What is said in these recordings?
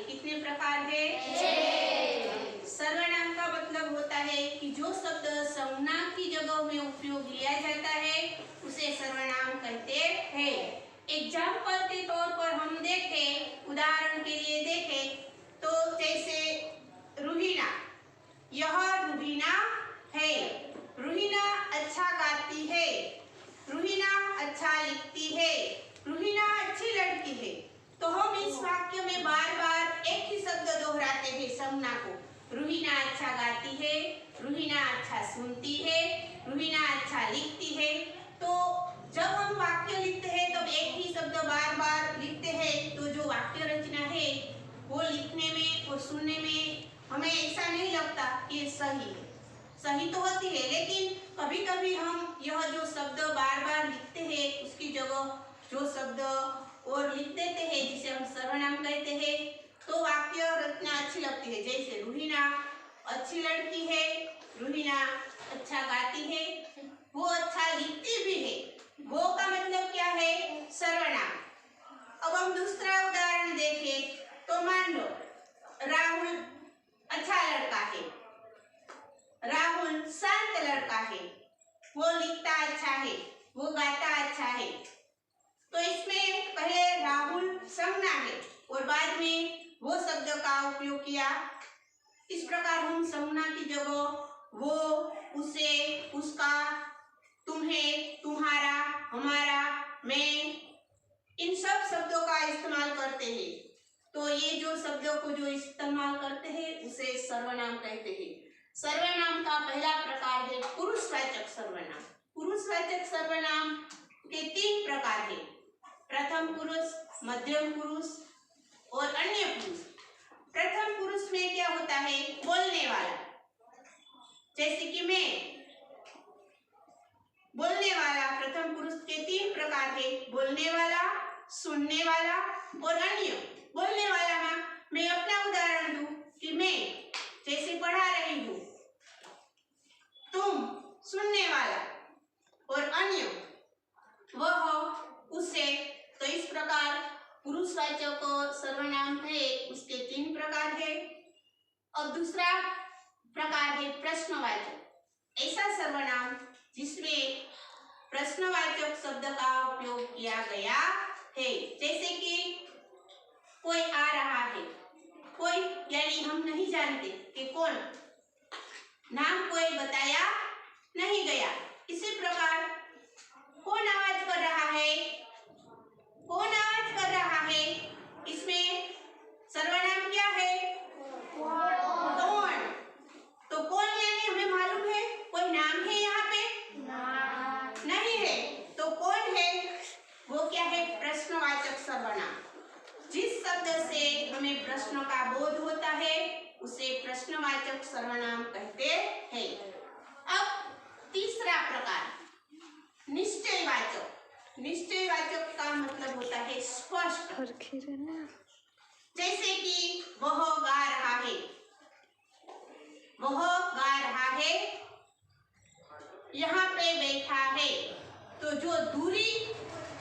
है। कितने प्रकार है? 6। सर्वनाम का मतलब होता है कि जो शब्द संज्ञा की जगह में उपयोग लिया जाता है उसे सर्वनाम कहते हैं। एग्जाम्पल के तौर पर हम देखें, उदाहरण के लिए देखें तो जैसे रुहीना, यह रुहीना है। रुहीना अच्छा गाती है, रुहीना अच्छा लिखती है, रुहीना अच्छी लड़की है। तो हम इस वाक्य में बार बार एक ही शब्द दोहराते हैं संज्ञा को। रुहीना अच्छा गाती है, रुहीना अच्छा सुनती है, रुहीना अच्छा लिखती है। तो जब हम वाक्य लिखते हैं तब एक ही शब्द बार बार लिखते हैं, तो जो वाक्य रचना है वो लिखने में और सुनने में हमें ऐसा नहीं लगता कि ये सही है। सही तो होती है, लेकिन कभी कभी हम यह जो शब्द बार बार लिखते हैं उसकी जगह जो शब्द और लिख देते हैं जिसे हम सर्वनाम कहते हैं, तो वाक्य रचना अच्छी लगती है। जैसे रुहीना अच्छी लड़की है, रुहीना अच्छा गाती है, वो अच्छा लिखती भी है। वो का मतलब क्या है? सर्वनाम। अब हम दूसरा उदाहरण देखें तो मान लो राहुल अच्छा लड़का है, राहुल शांत लड़का है, वो लिखता अच्छा है, वो गाता अच्छा है। तो इसमें पहले राहुल संज्ञा है और बाद में वो शब्द का उपयोग किया। इस प्रकार हम संज्ञा की जगह वो, उसे, उसका, तुम्हें, तुम्हारा, हमारा, मैं, इन सब शब्दों का इस्तेमाल करते हैं। तो ये जो शब्दों को जो इस्तेमाल करते हैं उसे सर्वनाम कहते हैं। सर्वनाम का पहला प्रकार है पुरुषवाचक सर्वनाम। पुरुषवाचक सर्वनाम के 3 प्रकार हैं, प्रथम पुरुष, मध्यम पुरुष और अन्य पुरुष। प्रथम पुरुष में क्या होता है? बोलने वाला, जैसे कि मैं। बोलने वाला प्रथम पुरुष के 3 प्रकार है, बोलने वाला, सुनने वाला और अन्य। बोलने वाला में मैं अपना उदाहरण दूं कि मैं जैसे पढ़ा रही हूँ, तुम सुनने वाला और अन्य वह, उसे। तो इस प्रकार पुरुषवाचक सर्वनाम है उसके 3 प्रकार है। और दूसरा प्रकार है प्रश्नवाचक। ऐसा सर्वनाम जिसमें प्रश्नवाचक शब्द का उपयोग किया गया है। जैसे कि कोई आ रहा है, कोई यानी हम नहीं जानते कि कौन, नाम कोई बताया नहीं गया। इसी प्रकार कौन आवाज कर रहा है, कौन आवाज कर रहा है, इसमें सर्वनाम क्या है? कौन। तो कौन यानी हमें मालूम है, कोई नाम है यहाँ पे? नहीं है। तो कौन है वो क्या है? प्रश्नवाचक सर्वनाम। जिस शब्द से हमें प्रश्न का बोध होता है उसे प्रश्नवाचक सर्वनाम कहते हैं। अब तीसरा प्रकार निश्चयवाचक। निश्चयवाचक का मतलब होता है स्पष्ट। जैसे कि वह गा रहा है, वह गा रहा है, यहाँ पे बैठा है। तो जो दूरी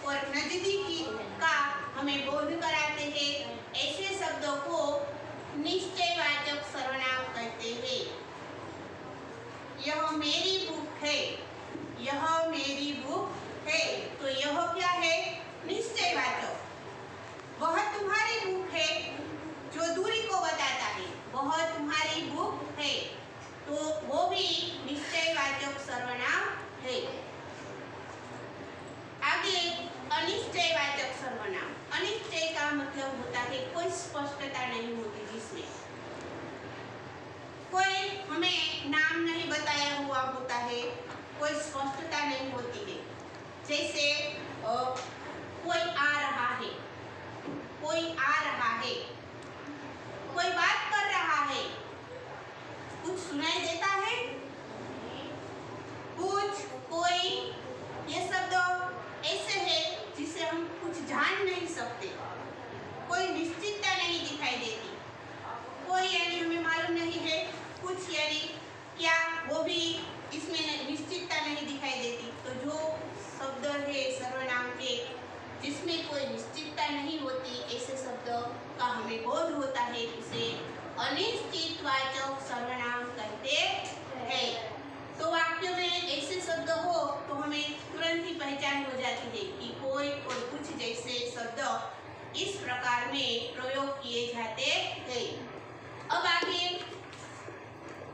और नजदीकी का हमें बोध कराते हैं, ऐसे शब्दों को निश्चयवाचक सर्वनाम कहते हैं। यह मेरी बुक है, यह मेरी बुक है। तो यह क्या है? निश्चयवाचक। वह तुम्हारी बुक है, जो दूरी को बताता है, वह तुम्हारी बुक है। तो वो भी निश्चयवाचक सर्वनाम है। आगे अनिश्चयवाचक सर्वनाम। अनिश्चय का मतलब होता है कोई स्पष्टता नहीं होती, जिसमें कोई हमें नाम नहीं बताया हुआ होता है, कोई स्पष्टता नहीं होती है। जैसे कोई आ रहा है, कोई आ रहा है, कोई बात कर रहा है, कुछ सुनाई देता है, कुछ, कोई, ये शब्द ऐसे है जिसे हम कुछ जान नहीं सकते, कोई निश्चितता नहीं दिखाई देती। कोई यानी हमें मालूम नहीं है, कुछ यानी क्या, वो भी इसमें निश्चितता नहीं दिखाई देती। तो जो शब्द है सर्वनाम के जिसमें कोई निश्चितता नहीं होती, ऐसे शब्द का हमें है उसे अनिश्चितवाचक सर्वनाम कहते हैं। तो वाक्य में ऐसे शब्द हो तो हमें तुरंत ही पहचान हो जाती है कि कोई और कुछ जैसे शब्द इस प्रकार में प्रयोग किए जाते हैं। अब आगे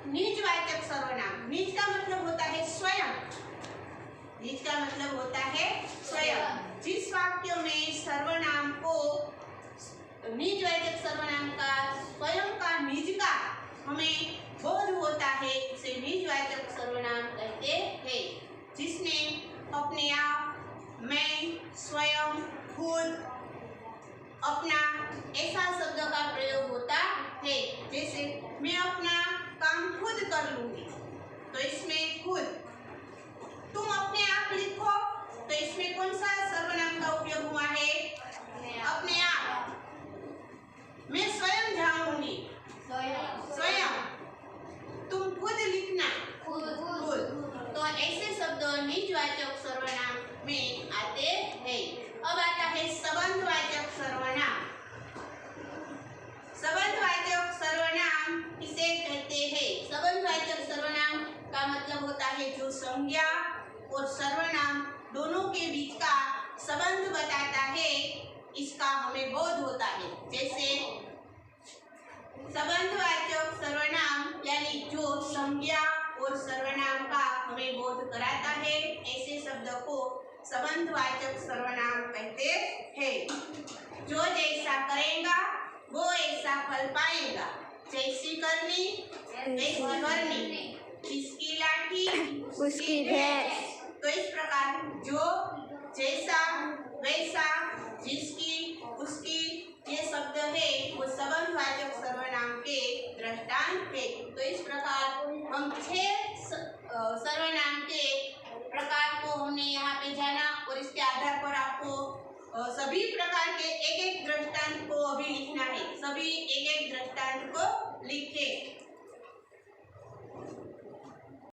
निजवाचक सर्वनाम। निज का मतलब होता है स्वयं। निज का मतलब होता है स्वयं। जिस वाक्य में सर्वनाम को निजवाचक सर्वनाम का स्वयं का निज का हमें बोध होता है उसे निजवाचक सर्वनाम कहते हैं। जिसमें अपने आप, मैं, स्वयं, खुद, अपना ऐसा शब्द का प्रयोग होता है। जैसे मैं अपना काम खुद कर लूंगी तो इसमें खुद। तुम अपने आप लिखो तो इसमें कौन सा सर्वनाम का उपयोग हुआ है? अपने आप। मैं स्वयं जाऊंगी, स्वयं। तुम खुद लिखना, खुद। तो ऐसे शब्द निजवाचक सर्वनाम में आते हैं। अब आता है संबंधवाचक सर्वनाम। संबंधवाचक सर्वनाम किसे कहते हैं? संबंधवाचक सर्वनाम का मतलब होता है जो संज्ञा और सर्वनाम दोनों के बीच का संबंध बताता है, इसका हमें बोध होता है। जैसे संबंधवाचक सर्वनाम यानी जो संज्ञा और सर्वनाम का हमें बोध कराता है, ऐसे शब्द को संबंधवाचक सर्वनाम कहते हैं। जो जैसा करेगा वो ऐसा फल पाएगा। जैसी करनी वैसी करनी, जिसकी लाठी उसकी भैंस। तो इस प्रकार जो, जैसा, वैसा, जिसकी, उसकी, ये शब्द है वो संबंधवाचक सर्वनाम के दृष्टांत है। तो इस प्रकार हम 6 सर्वनाम के प्रकार को हमने यहाँ पे जाना और इसके आधार पर आपको सभी प्रकार के एक एक दृष्टांत को अभी लिखना है। सभी एक एक दृष्टांत को लिखें।